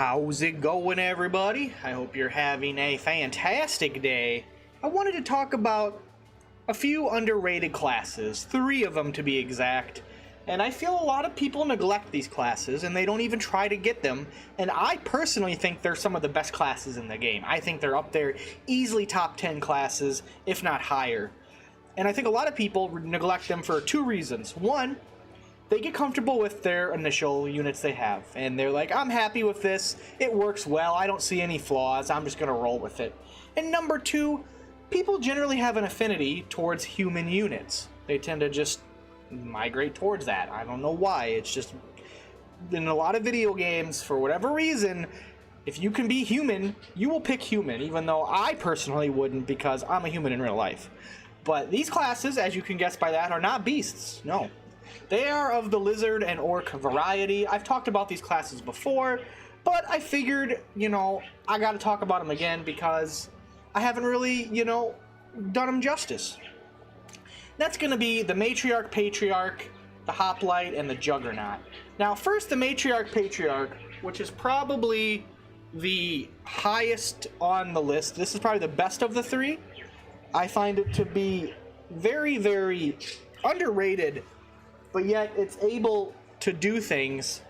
How's it going, everybody? I hope you're having a fantastic day. I wanted to talk about a few underrated classes, 3 of them to be exact, and I feel a lot of people neglect these classes and they don't even try to get them, and I personally think they're some of the best classes in the game. I think they're up there, easily top 10 classes, if not higher. And I think a lot of people neglect them for 2 reasons. One, they get comfortable with their initial units they have, and they're like, I'm happy with this, it works well, I don't see any flaws, I'm just gonna roll with it. And number 2, people generally have an affinity towards human units. They tend to just migrate towards that. I don't know why, it's just, in a lot of video games, for whatever reason, if you can be human, you will pick human, even though I personally wouldn't because I'm a human in real life. But these classes, as you can guess by that, are not beasts, no. They are of the lizard and orc variety. I've talked about these classes before, but I figured, I gotta talk about them again because I haven't really, done them justice. That's gonna be the Matriarch, Patriarch, the Hoplite, and the Juggernaut. Now, first, the Matriarch, Patriarch, which is probably the highest on the list. This is probably the best of the 3. I find it to be very, very underrated, but yet it's able to do things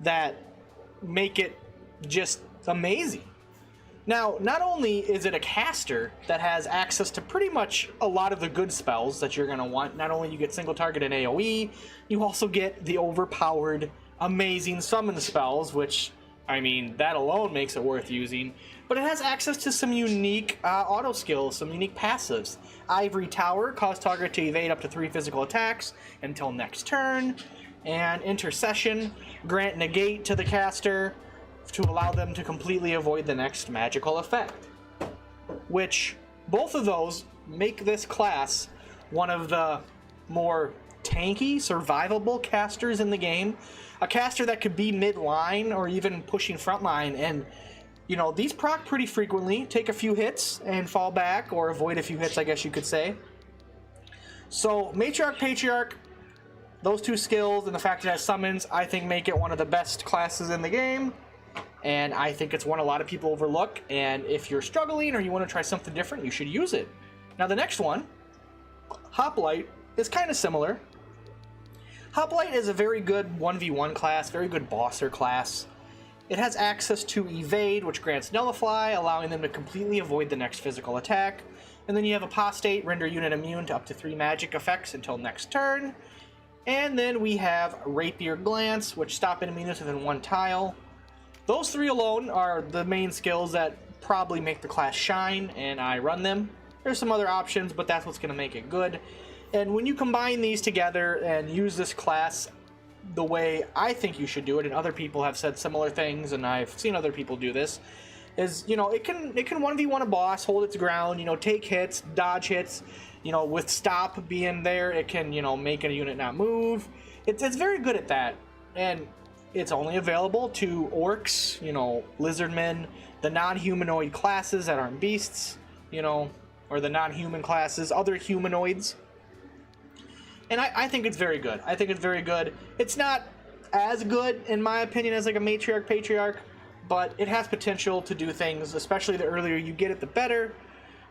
that make it just amazing. Now, not only is it a caster that has access to pretty much a lot of the good spells that you're going to want, not only you get single target and AoE, you also get the overpowered, amazing summon spells, which, I mean, that alone makes it worth using. But it has access to some unique auto skills, some unique passives. Ivory Tower, cause target to evade up to 3 physical attacks until next turn. And Intercession, grant negate to the caster to allow them to completely avoid the next magical effect. Which, both of those make this class one of the more tanky, survivable casters in the game. A caster that could be mid-line or even pushing frontline, and these proc pretty frequently, take a few hits and fall back, or avoid a few hits, I guess you could say. So, Matriarch, Patriarch, those 2 skills, and the fact that it has summons, I think make it one of the best classes in the game. And I think it's one a lot of people overlook, and if you're struggling or you want to try something different, you should use it. Now, the next one, Hoplite, is kind of similar. Hoplite is a very good 1v1 class, very good bosser class. It has access to Evade, which grants Nullify, allowing them to completely avoid the next physical attack. And then you have Apostate, render unit immune to up to 3 magic effects until next turn. And then we have Rapier Glance, which stop enemy units within 1 tile. Those 3 alone are the main skills that probably make the class shine, and I run them. There's some other options, but that's what's going to make it good. And when you combine these together and use this class the way I think you should do it, and other people have said similar things, and I've seen other people do this, is, it can 1v1 a boss, hold its ground, take hits, dodge hits, with stop being there, it can, make a unit not move. It's very good at that, and it's only available to orcs, lizardmen, the non-humanoid classes that aren't beasts, or the non-human classes, other humanoids. And I think it's very good. I think it's very good. It's not as good, in my opinion, as like a Matriarch, Patriarch, but it has potential to do things, especially the earlier you get it, the better.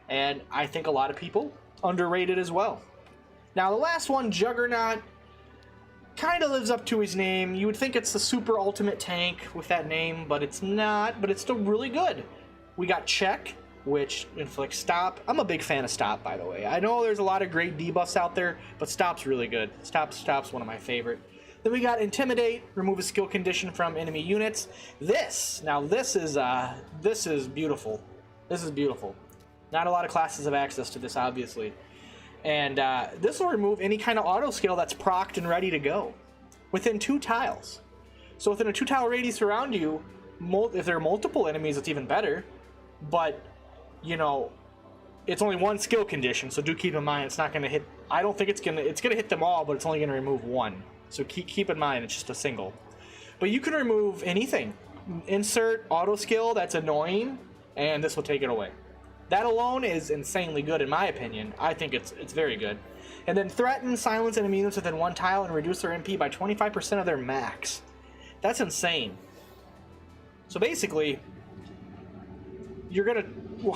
And I think a lot of people underrate it as well. Now, the last one, Juggernaut, kind of lives up to his name. You would think it's the super ultimate tank with that name, but it's not, but it's still really good. We got Check, which inflicts stop. I'm a big fan of stop, by the way. I know there's a lot of great debuffs out there, but stop's really good. Stop's one of my favorite. Then we got Intimidate, remove a skill condition from enemy units. This is beautiful. This is beautiful. Not a lot of classes have access to this, obviously. And this will remove any kind of auto skill that's procced and ready to go within 2 tiles. So within a 2-tile radius around you, if there are multiple enemies, it's even better. But it's only 1 skill condition, so do keep in mind it's not going to hit. I don't think it's going to hit them all, but it's only going to remove 1. So keep in mind it's just a single. But you can remove anything. Insert auto skill that's annoying, and this will take it away. That alone is insanely good in my opinion. I think it's very good. And then threaten, silence enemy units within 1 tile and reduce their MP by 25% of their max. That's insane. So basically, you're gonna,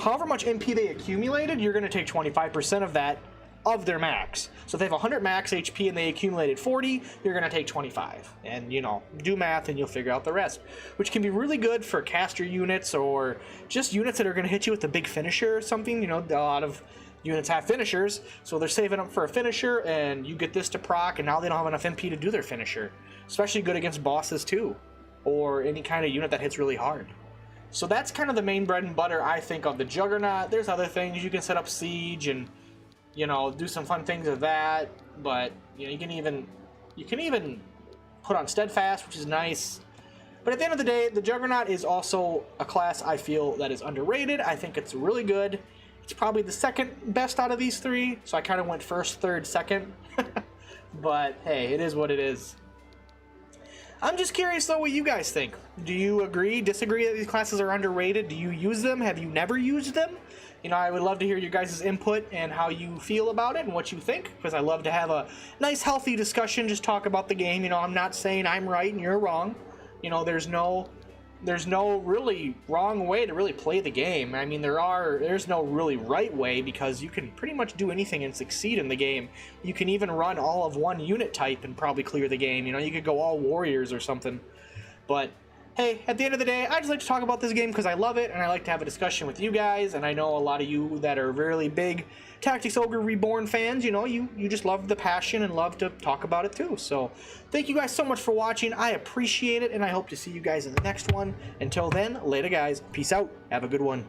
however much MP they accumulated, you're gonna take 25% of that of their max. So if they have 100 max HP and they accumulated 40, you're gonna take 25. And, you know, do math and you'll figure out the rest, which can be really good for caster units or just units that are gonna hit you with a big finisher or something. You know, a lot of units have finishers, so they're saving up for a finisher, and you get this to proc, and now they don't have enough MP to do their finisher. Especially good against bosses too, or any kind of unit that hits really hard. So that's kind of the main bread and butter, I think, of the Juggernaut. There's other things. You can set up siege and, you know, do some fun things with that, but you know, you can even put on steadfast, which is nice. But at the end of the day, the Juggernaut is also a class I feel that is underrated. I think it's really good. It's probably the second best out of these three, so I kind of went first, third, second. But hey, it is what it is. I'm just curious though what you guys think. Do you agree, disagree that these classes are underrated? Do you use them? Have you never used them? You know, I would love to hear your guys' input and how you feel about it and what you think, because I love to have a nice, healthy discussion, just talk about the game. You know, I'm not saying I'm right and you're wrong. You know, there's no really wrong way to really play the game. I mean, there's no really right way, because you can pretty much do anything and succeed in the game. You can even run all of one unit type and probably clear the game. You know, you could go all warriors or something. But hey, at the end of the day, I just like to talk about this game because I love it, and I like to have a discussion with you guys, and I know a lot of you that are really big Tactics Ogre Reborn fans, you know, you just love the passion and love to talk about it too. So thank you guys so much for watching. I appreciate it, and I hope to see you guys in the next one. Until then, later guys. Peace out. Have a good one.